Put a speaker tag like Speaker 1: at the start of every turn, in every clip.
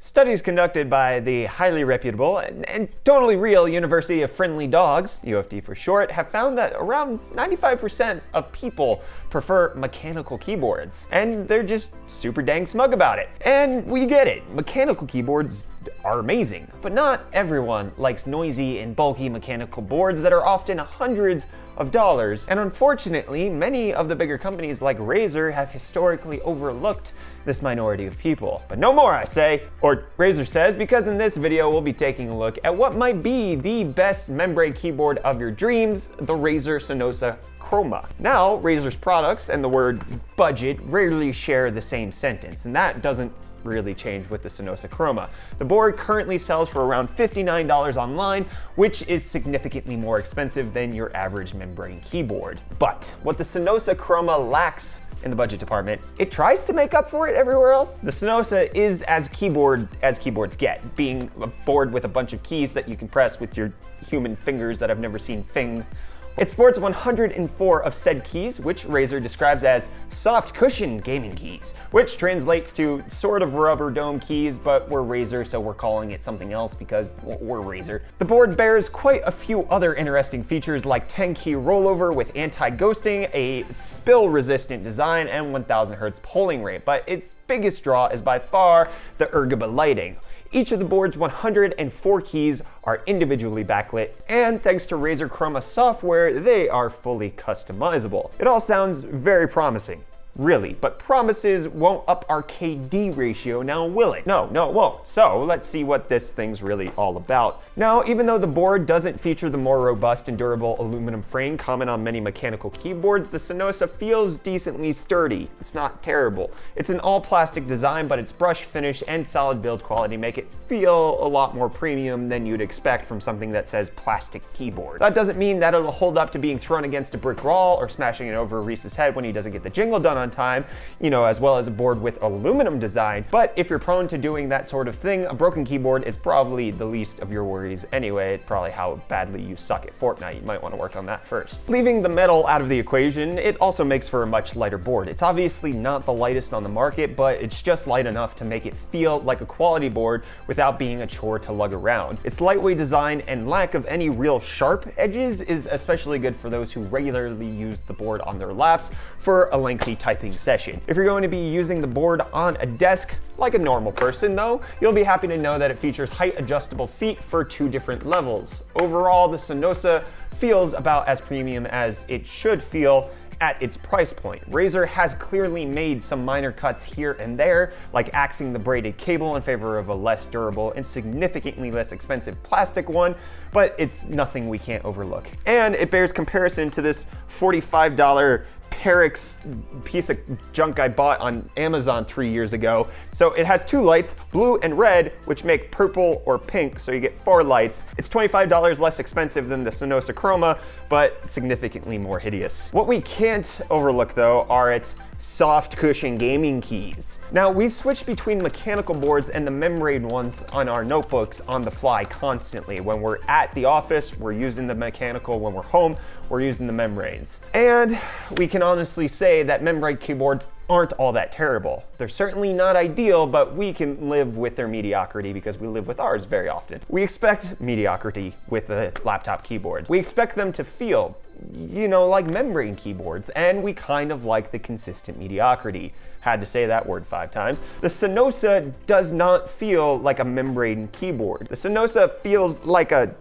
Speaker 1: Studies conducted by the highly reputable and totally real University of Friendly Dogs, UFD for short, have found that around 95% of people prefer mechanical keyboards, and they're just super dang smug about it. And we get it, mechanical keyboards are amazing, but not everyone likes noisy and bulky mechanical boards that are often hundreds of dollars, and unfortunately, many of the bigger companies like Razer have historically overlooked this minority of people. But no more, I say, or Razer says, because in this video we'll be taking a look at what might be the best membrane keyboard of your dreams, the Razer Cynosa Chroma. Now, Razer's products and the word budget rarely share the same sentence, and that doesn't really change with the Cynosa Chroma. The board currently sells for around $59 online, which is significantly more expensive than your average membrane keyboard. But what the Cynosa Chroma lacks in the budget department, it tries to make up for it everywhere else. The Cynosa is as keyboards get, being a board with a bunch of keys that you can press with your human fingers that I've never seen thing. It sports 104 of said keys, which Razer describes as soft cushion gaming keys, which translates to sort of rubber dome keys, but we're Razer, so we're calling it something else because we're Razer. The board bears quite a few other interesting features like 10 key rollover with anti-ghosting, a spill-resistant design, and 1000 Hz polling rate, but its biggest draw is by far the Rgb lighting. Each of the board's 104 keys are individually backlit, and thanks to Razer Chroma software, they are fully customizable. It all sounds very promising. Really, but promises won't up our KD ratio, now will it? No, it won't. So let's see what this thing's really all about. Now, even though the board doesn't feature the more robust and durable aluminum frame common on many mechanical keyboards, the Cynosa feels decently sturdy. It's not terrible. It's an all plastic design, but its brush finish and solid build quality make it feel a lot more premium than you'd expect from something that says plastic keyboard. That doesn't mean that it'll hold up to being thrown against a brick wall or smashing it over Reese's head when he doesn't get the jingle done on time, as well as a board with aluminum design. But if you're prone to doing that sort of thing, a broken keyboard is probably the least of your worries anyway. It's probably how badly you suck at Fortnite. You might want to work on that first. Leaving the metal out of the equation, it also makes for a much lighter board. It's obviously not the lightest on the market, but it's just light enough to make it feel like a quality board without being a chore to lug around. Its lightweight design and lack of any real sharp edges is especially good for those who regularly use the board on their laps for a lengthy typing session. If you're going to be using the board on a desk, like a normal person though, you'll be happy to know that it features height adjustable feet for 2 different levels. Overall, the Cynosa feels about as premium as it should feel at its price point. Razer has clearly made some minor cuts here and there, like axing the braided cable in favor of a less durable and significantly less expensive plastic one, but it's nothing we can't overlook. And it bears comparison to this $45 Perix piece of junk I bought on Amazon 3 years ago. So it has 2 lights, blue and red, which make purple or pink, so you get 4 lights. It's $25 less expensive than the Cynosa Chroma, but significantly more hideous. What we can't overlook though are its soft cushion gaming keys. Now, we switch between mechanical boards and the membrane ones on our notebooks on the fly constantly. When we're at the office, we're using the mechanical. When we're home, we're using the membranes. And we can honestly say that membrane keyboards aren't all that terrible. They're certainly not ideal, but we can live with their mediocrity because we live with ours very often. We expect mediocrity with a laptop keyboard. We expect them to feel, like membrane keyboards, and we kind of like the consistent mediocrity. Had to say that word 5 times. The Cynosa does not feel like a membrane keyboard. The Cynosa feels like a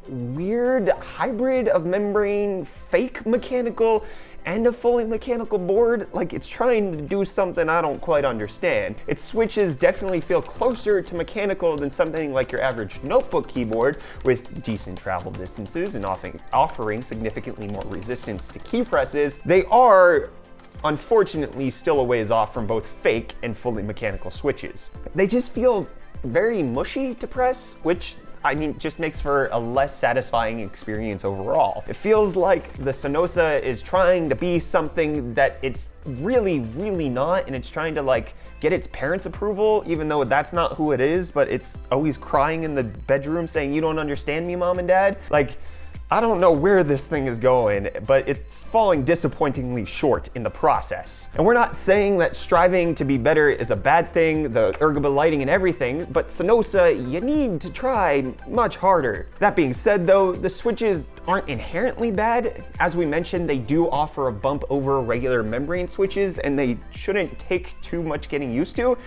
Speaker 1: weird hybrid of membrane, fake mechanical, and a fully mechanical board. Like, it's trying to do something I don't quite understand. Its switches definitely feel closer to mechanical than something like your average notebook keyboard, with decent travel distances and offering significantly more resistance to key presses. They are unfortunately still a ways off from both fake and fully mechanical switches. They just feel very mushy to press, which just makes for a less satisfying experience overall. It feels like the Cynosa is trying to be something that it's really, really not, and it's trying to get its parents' approval, even though that's not who it is, but it's always crying in the bedroom saying, "You don't understand me, Mom and Dad." I don't know where this thing is going, but it's falling disappointingly short in the process. And we're not saying that striving to be better is a bad thing, the Rgb lighting and everything, but Cynosa, you need to try much harder. That being said though, the switches aren't inherently bad. As we mentioned, they do offer a bump over regular membrane switches, and they shouldn't take too much getting used to.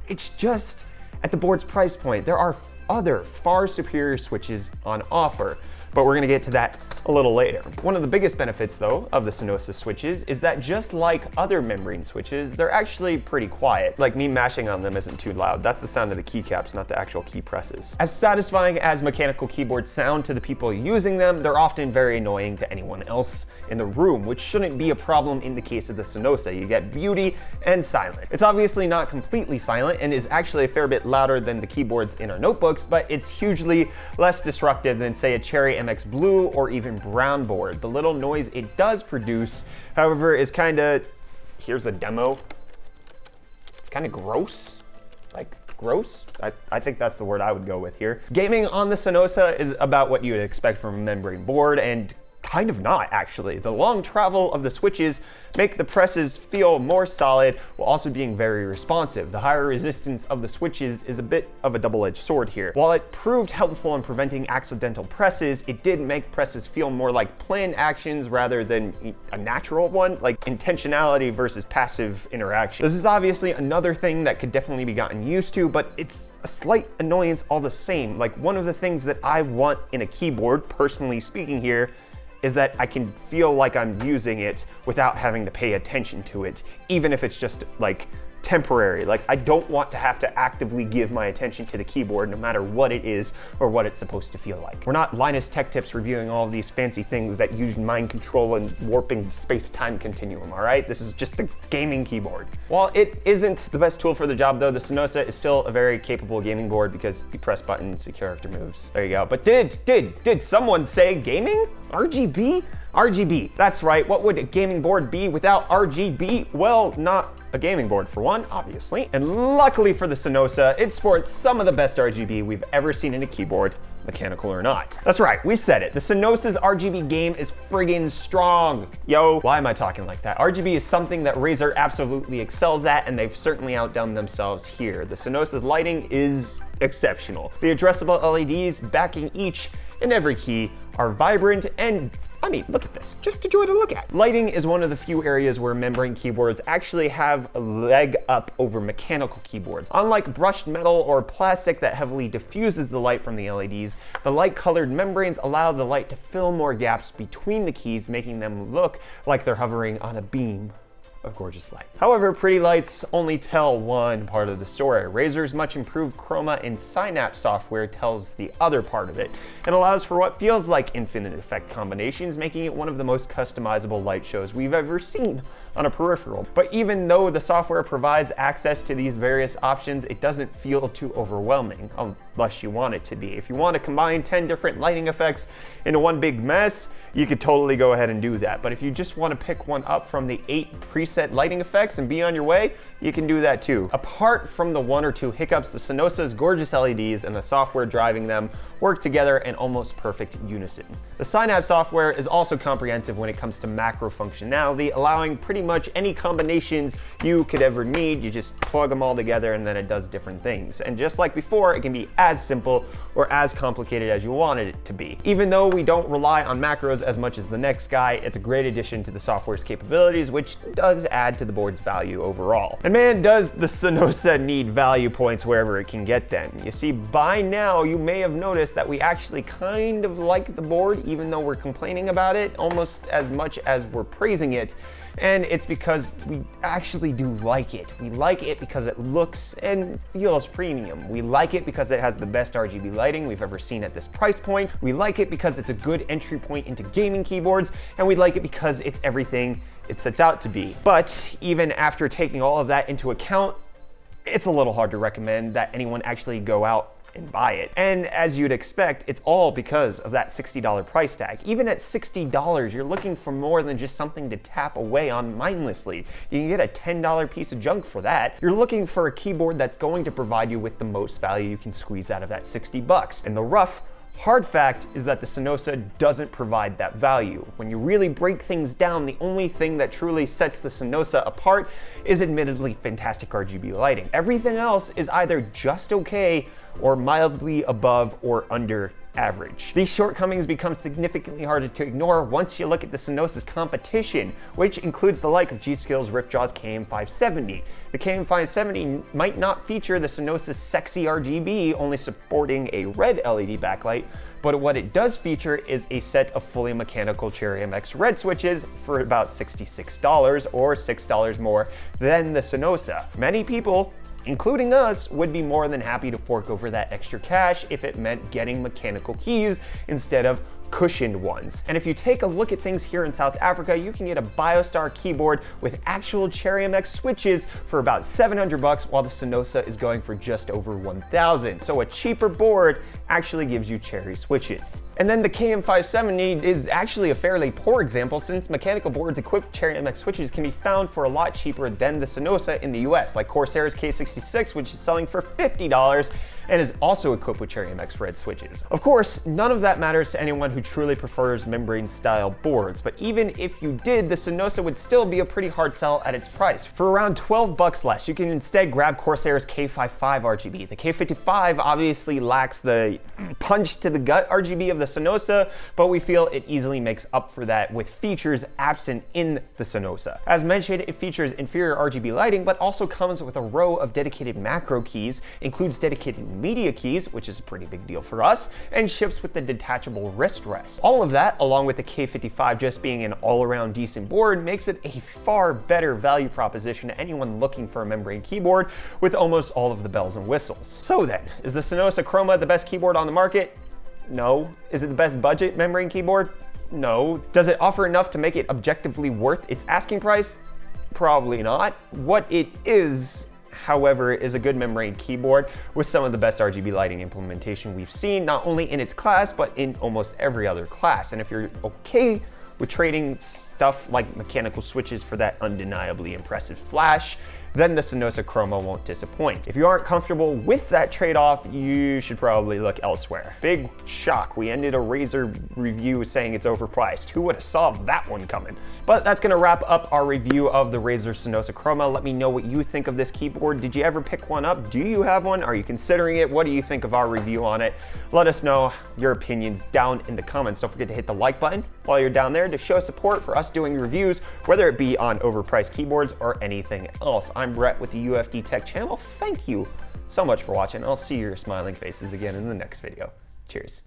Speaker 1: It's just, at the board's price point, there are other far superior switches on offer, but we're gonna get to that a little later. One of the biggest benefits though of the Cynosa switches is that just like other membrane switches, they're actually pretty quiet. Like me mashing on them isn't too loud. That's the sound of the keycaps, not the actual key presses. As satisfying as mechanical keyboards sound to the people using them, they're often very annoying to anyone else in the room, which shouldn't be a problem in the case of the Cynosa. You get beauty and silent. It's obviously not completely silent and is actually a fair bit louder than the keyboards in our notebooks, but it's hugely less disruptive than say a Cherry MX Blue or even Brown board. The little noise it does produce, however, is kinda, here's a demo. It's kinda gross. Like, gross? I think that's the word I would go with here. Gaming on the Cynosa is about what you would expect from a membrane board, and kind of not, actually. The long travel of the switches make the presses feel more solid while also being very responsive. The higher resistance of the switches is a bit of a double-edged sword here. While it proved helpful in preventing accidental presses, it did make presses feel more like planned actions rather than a natural one, like intentionality versus passive interaction. This is obviously another thing that could definitely be gotten used to, but it's a slight annoyance all the same. Like, one of the things that I want in a keyboard, personally speaking here, is that I can feel like I'm using it without having to pay attention to it, even if it's just like temporary. Like, I don't want to have to actively give my attention to the keyboard no matter what it is or what it's supposed to feel like. We're not Linus Tech Tips reviewing all of these fancy things that use mind control and warping space-time continuum, all right? This is just a gaming keyboard. While it isn't the best tool for the job though, the Cynosa is still a very capable gaming board because you press buttons, the character moves. There you go. But did someone say gaming? RGB? RGB, that's right. What would a gaming board be without RGB? Well, not a gaming board for one, obviously. And luckily for the Cynosa, it sports some of the best RGB we've ever seen in a keyboard, mechanical or not. That's right, we said it. The Cynosa's RGB game is friggin' strong. Yo, why am I talking like that? RGB is something that Razer absolutely excels at, and they've certainly outdone themselves here. The Cynosa's lighting is exceptional. The addressable LEDs backing each and every key are vibrant and, I mean, look at this, just a joy to look at. Lighting is one of the few areas where membrane keyboards actually have a leg up over mechanical keyboards. Unlike brushed metal or plastic that heavily diffuses the light from the LEDs, the light-colored membranes allow the light to fill more gaps between the keys, making them look like they're hovering on a beam of gorgeous light. However, pretty lights only tell one part of the story. Razer's much improved Chroma and Synapse software tells the other part of it. It allows for what feels like infinite effect combinations, making it one of the most customizable light shows we've ever seen on a peripheral. But even though the software provides access to these various options, it doesn't feel too overwhelming, unless you want it to be. If you want to combine 10 different lighting effects into one big mess, you could totally go ahead and do that. But if you just want to pick one up from the 8 preset lighting effects and be on your way, you can do that too. Apart from the 1 or 2 hiccups, the Cynosa's gorgeous LEDs and the software driving them work together in almost perfect unison. The Synapse software is also comprehensive when it comes to macro functionality, allowing pretty much any combinations you could ever need. You just plug them all together and then it does different things. And just like before, it can be as simple or as complicated as you wanted it to be. Even though we don't rely on macros as much as the next guy, it's a great addition to the software's capabilities, which does add to the board's value overall. And man, does the Cynosa need value points wherever it can get them. You see, by now you may have noticed that we actually kind of like the board, even though we're complaining about it almost as much as we're praising it. And it's because we actually do like it. We like it because it looks and feels premium. We like it because it has the best RGB lighting we've ever seen at this price point. We like it because it's a good entry point into gaming keyboards, and we like it because it's everything it sets out to be. But even after taking all of that into account, it's a little hard to recommend that anyone actually go out and buy it. And as you'd expect, it's all because of that $60 price tag. Even at $60, you're looking for more than just something to tap away on mindlessly. You can get a $10 piece of junk for that. You're looking for a keyboard that's going to provide you with the most value you can squeeze out of that $60. And the rough, Hard fact is that the Cynosa doesn't provide that value. When you really break things down, the only thing that truly sets the Cynosa apart is admittedly fantastic RGB lighting. Everything else is either just okay or mildly above or under average. These shortcomings become significantly harder to ignore once you look at the Cynosa's competition, which includes the like of G.Skill's Ripjaw's KM570. The KM570 might not feature the Cynosa's sexy RGB, only supporting a red LED backlight, but what it does feature is a set of fully mechanical Cherry MX red switches for about $66 or $6 more than the Cynosa. Many people, including us, would be more than happy to fork over that extra cash if it meant getting mechanical keys instead of cushioned ones. And if you take a look at things here in South Africa, you can get a BioStar keyboard with actual Cherry MX switches for about $700, while the Cynosa is going for just over $1,000. So a cheaper board actually gives you Cherry switches. And then the KM570 is actually a fairly poor example, since mechanical boards equipped with Cherry MX switches can be found for a lot cheaper than the Cynosa in the US, like Corsair's K66, which is selling for $50 and is also equipped with Cherry MX red switches. Of course, none of that matters to anyone who truly prefers membrane style boards, but even if you did, the Cynosa would still be a pretty hard sell at its price. For around $12 less, you can instead grab Corsair's K55 Rgb. The K55 obviously lacks the punch to the gut RGB of the Cynosa, but we feel it easily makes up for that with features absent in the Cynosa. As mentioned, it features inferior RGB lighting, but also comes with a row of dedicated macro keys, includes dedicated media keys, which is a pretty big deal for us, and ships with the detachable wrist rest. All of that, along with the K55 just being an all-around decent board, makes it a far better value proposition to anyone looking for a membrane keyboard with almost all of the bells and whistles. So then, is the Cynosa Chroma the best keyboard on the market? No. Is it the best budget membrane keyboard? No. Does it offer enough to make it objectively worth its asking price? Probably not. What it is, however, is a good membrane keyboard with some of the best RGB lighting implementation we've seen, not only in its class, but in almost every other class. And if you're okay with trading stuff like mechanical switches for that undeniably impressive flash, then the Cynosa Chroma won't disappoint. If you aren't comfortable with that trade-off, you should probably look elsewhere. Big shock, we ended a Razer review saying it's overpriced. Who would have saw that one coming? But that's gonna wrap up our review of the Razer Cynosa Chroma. Let me know what you think of this keyboard. Did you ever pick one up? Do you have one? Are you considering it? What do you think of our review on it? Let us know your opinions down in the comments. Don't forget to hit the like button while you're down there to show support for us doing reviews, whether it be on overpriced keyboards or anything else. I'm Brett with the UFD Tech channel. Thank you so much for watching. I'll see your smiling faces again in the next video. Cheers.